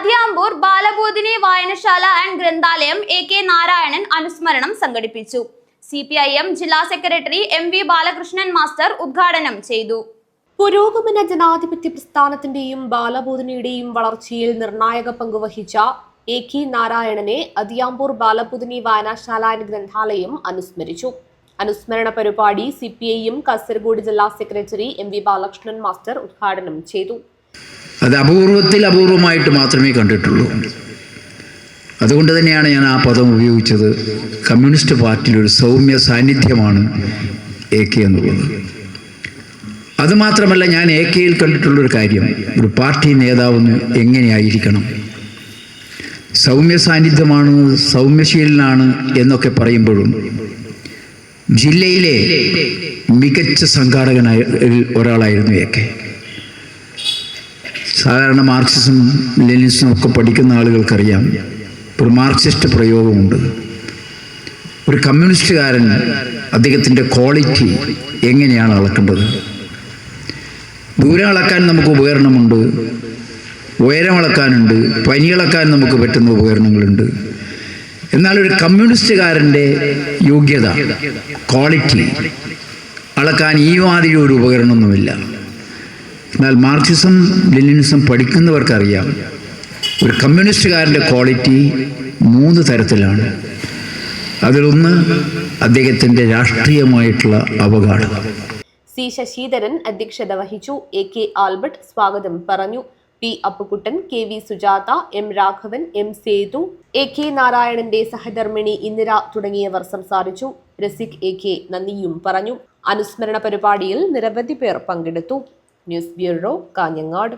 അതിയാമ്പൂർ ബാലബോധിനി വായനശാല and ഗ്രന്ഥാലയം AK Narayanan അനുസ്മരണം സംഘടിപ്പിച്ചു. CPIM ജില്ലാ സെക്രട്ടറി MV ബാലകൃഷ്ണൻ മാസ്റ്റർ ഉദ്ഘാടനം ചെയ്തു. പുരോഗമന ജനാധിപത്യ പ്രസ്ഥാനത്തിന്റെയും ബാലബോധിനിയുടെയും വളർച്ചയിൽ നിർണായക പങ്കുവഹിച്ച AK നാരായണനെ അതിയാമ്പൂർ ബാലബോധിനി വായനശാല ആൻഡ് ഗ്രന്ഥാലയം അനുസ്മരിച്ചു. അനുസ്മരണ പരിപാടി CPIM കാസർഗോഡ് ജില്ലാ സെക്രട്ടറി MV ബാലകൃഷ്ണൻ മാസ്റ്റർ ഉദ്ഘാടനം ചെയ്തു. അത് അപൂർവമായിട്ട് മാത്രമേ കണ്ടിട്ടുള്ളൂ. അതുകൊണ്ട് തന്നെയാണ് ഞാൻ ആ പദം ഉപയോഗിച്ചത്. കമ്മ്യൂണിസ്റ്റ് പാർട്ടിയിലൊരു സൗമ്യ സാന്നിധ്യമാണ് AK എന്നുള്ളത്. അതുമാത്രമല്ല, ഞാൻ AKയിൽ കണ്ടിട്ടുള്ളൊരു കാര്യം, ഒരു പാർട്ടി നേതാവിന് എങ്ങനെയായിരിക്കണം. സൗമ്യ സാന്നിധ്യമാണ്, സൗമ്യശീലനാണ് എന്നൊക്കെ പറയുമ്പോഴും ജില്ലയിലെ മികച്ച സംഘാടകനായ ഒരാളായിരുന്നു AK. സാധാരണ മാർക്സിസം ലെനിനിസം ഒക്കെ പഠിക്കുന്ന ആളുകൾക്കറിയാം, ഒരു മാർക്സിസ്റ്റ് പ്രയോഗമുണ്ട്. ഒരു കമ്മ്യൂണിസ്റ്റുകാരൻ അദ്ദേഹത്തിൻ്റെ ക്വാളിറ്റി എങ്ങനെയാണ് അളക്കേണ്ടത്. ദൂരം അളക്കാൻ നമുക്ക് ഉപകരണമുണ്ട്, ഉയരം അളക്കാനുണ്ട്, പനി അളക്കാൻ നമുക്ക് പറ്റുന്ന ഉപകരണങ്ങളുണ്ട്. എന്നാൽ ഒരു കമ്മ്യൂണിസ്റ്റുകാരൻ്റെ യോഗ്യത, ക്വാളിറ്റി അളക്കാൻ ഈ മാതിരി ഒരു ഉപകരണമൊന്നുമില്ല. എന്നാൽ മാർക്സിസം ലെനിനിസം പഠിക്കുന്നവർക്കറിയാം, ഒരു കമ്മ്യൂണിസ്റ്റുകാരൻ്റെ ക്വാളിറ്റി 3 തരത്തിലാണ്. അതിലൊന്ന് അദ്ദേഹത്തിൻ്റെ രാഷ്ട്രീയമായിട്ടുള്ള അവഗാഹം. C. ശശിധരൻ അധ്യക്ഷത വഹിച്ചു. AK ആൽബർട്ട് സ്വാഗതം പറഞ്ഞു. P. Appukuttan, KV Sujatha, M. Raghavan, M. Sethu, AK നാരായണന്റെ സഹധർമ്മിണി ഇന്ദിര തുടങ്ങിയവർ സംസാരിച്ചു. രസിക് AK നന്ദിയും പറഞ്ഞു. അനുസ്മരണ പരിപാടിയിൽ നിരവധി പേർ പങ്കെടുത്തു. News bureau, Kanhangad.